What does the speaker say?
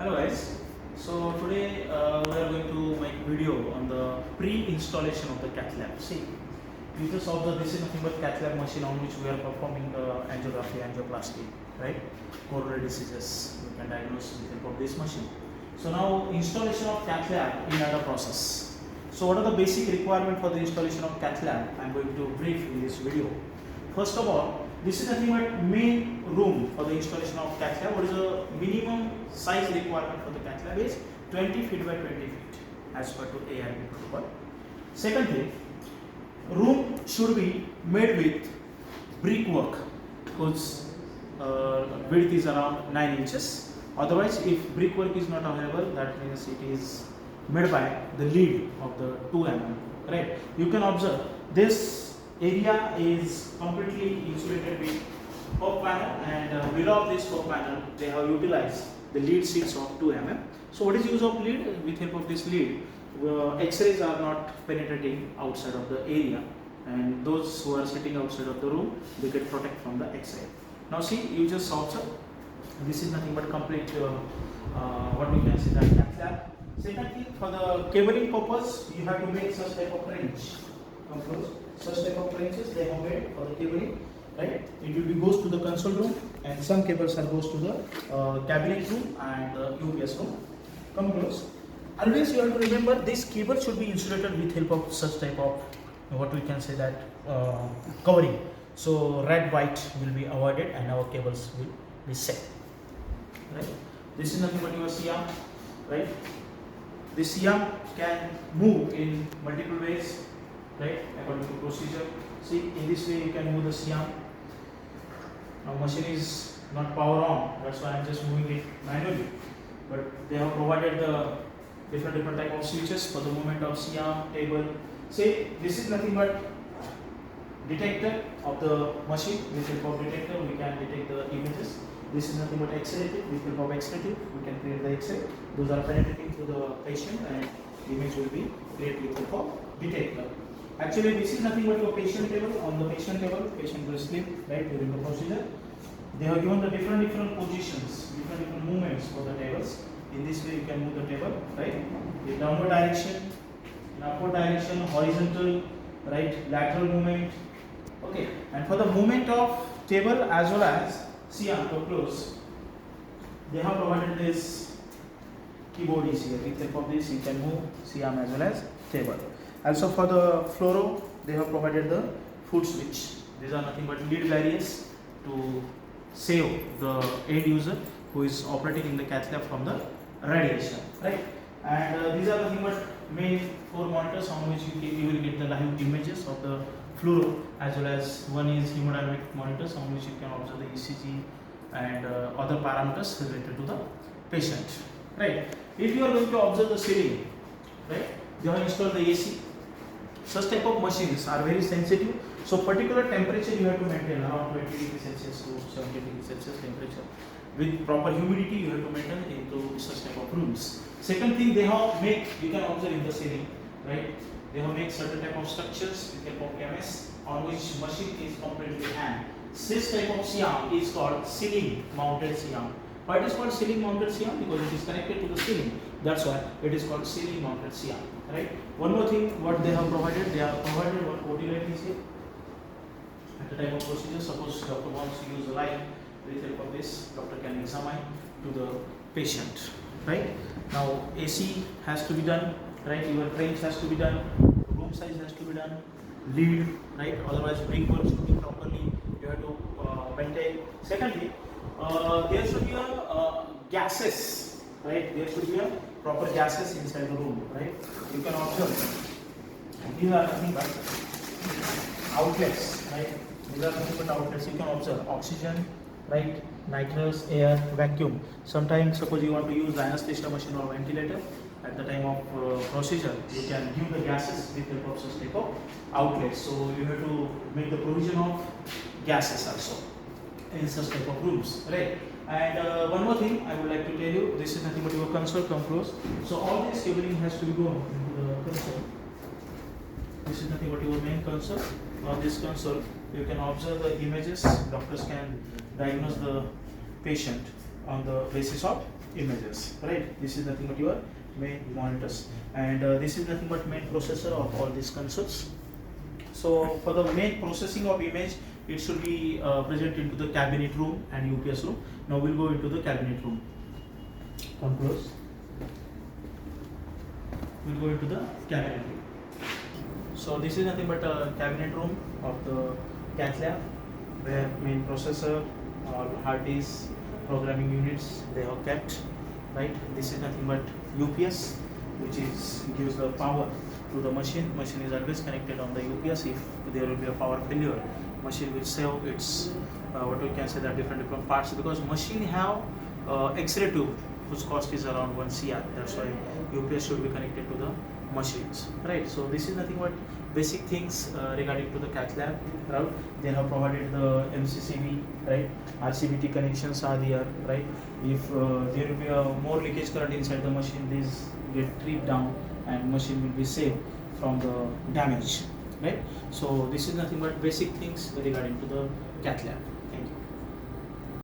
Hello guys. So today we are going to make video on the pre-installation of the Cathlab. See, you just observe this is nothing but Cathlab machine on which we are performing the angiography, angioplasty, right? Coronary diseases we can diagnose with the help of this machine. So now installation of Cathlab in another process. So what are the basic requirement for the installation of Cathlab? I am going to brief in this video. First of all, this is nothing but main room for the installation of Cathlab. What is the minimum size requirement for the Cathlab is 20 feet by 20 feet as per to ARB protocol. Second thing, room should be made with brickwork whose width is around 9 inches. Otherwise, if brickwork is not available, that means it is made by the lead of the 2 mm. Right? You can observe this area is completely insulated with cork panel, and below this cork panel they have utilized the lead sheets of 2 mm. So what is use of lead? With help of this lead, X-rays are not penetrating outside of the area, and those who are sitting outside of the room, they get protect from the X-ray. Now see, you just observe, this is nothing but complete what we can say that Cathlab. Second thing, for the cabling purpose, you have to make such type of trench. Come close. Such type of trenches they have made for the cabling, right? It will be goes to the console room, and some cables are goes to the cabinet room and the UPS room. Come close. Always you have to remember this cable should be insulated with help of such type of what we can say that covering. So red white will be avoided and our cables will be safe. Right? This is nothing but your siam, right? This siam can move in multiple ways, right, according to procedure. See, in this way you can move the siam. Now machine is not power on, that's why I am just moving it manually. But they have provided the different type of switches for the movement of siam, table. See, this is nothing but detector of the machine. With help of detector we can detect the images. This is nothing but X-ray tube. With help of X-ray tube we can create the X-ray. Those are penetrating to the patient, and image will be created with help of detector. Actually, this is nothing but your patient table. On the patient table, patient will sleep, right, during the procedure. They have given the different positions, different movements for the tables. In this way, you can move the table, right? In downward direction, in upward direction, horizontal, right, lateral movement. Okay, and for the movement of table as well as siam, to close, they have provided this keyboard is here. With help of this, you can move siam as well as table. Also for the fluoro, they have provided the foot switch. These are nothing but lead barriers to save the end user who is operating in the Cathlab from the radiation, right? And these are nothing but main 4 monitors on which you will get the live images of the fluoro, as well as one is hemodynamic monitors on which you can observe the ECG and other parameters related to the patient, right? If you are going to observe the ceiling, right, they have installed the AC. Such type of machines are very sensitive, so particular temperature you have to maintain around 20 degrees Celsius to 70 degrees Celsius temperature. With proper humidity you have to maintain into such type of rooms. Second thing, they have make, you can observe in the ceiling, right? They have make certain type of structures with help of MS on which machine is completely hang. This type of siam is called ceiling mounted siam. Why it is called ceiling mounted siam? Because it is connected to the ceiling. That's why it is called ceiling mounted siam. Right? One more thing, what they have provided, they have provided one OT light is here. At the time of procedure, suppose doctor wants to use a light, with help of this, doctor can examine to the patient. Right? Now AC has to be done, right? Your trench has to be done, room size has to be done, lead, right? Otherwise brickwork should be properly, you have to maintain. Secondly, there should be a gases, right? There should be a proper gases inside the room, right? You can observe these are nothing but outlets, right? These are nothing but outlets. You can observe oxygen, right? Nitrous, air, vacuum. Sometimes, suppose you want to use the anesthesia machine or ventilator at the time of procedure, you can give the gases with help of such type of outlets. So you have to make the provision of gases also in such type of rooms, right? And one more thing I would like to tell you, this is nothing but your console. Come close. So all this cabling has to be gone into the console. This is nothing but your main console. On this console, you can observe the images. Doctors can diagnose the patient on the basis of images, right? This is nothing but your main monitors, and this is nothing but main processor of all these consoles. So for the main processing of image, it should be present into the cabinet room and UPS room. Now we'll go into the cabinet room. Come close. We'll go into the cabinet room. So this is nothing but a cabinet room of the Cathlab, where main processor or hard disk, programming units they are kept, right? This is nothing but UPS, which is gives the power to the machine. Machine is always connected on the UPS. If there will be a power failure, machine will save its what we can say that different parts, because machine have X-ray tube whose cost is around 1 CR. That's why UPS should be connected to the machines, right? So this is nothing but basic things regarding to the Cathlab route. They have provided the MCCB, right? RCBT connections are there, right? If there will be a more leakage current inside the machine, these get tripped down and machine will be saved from the damage, right? So this is nothing but basic things regarding to the Cathlab.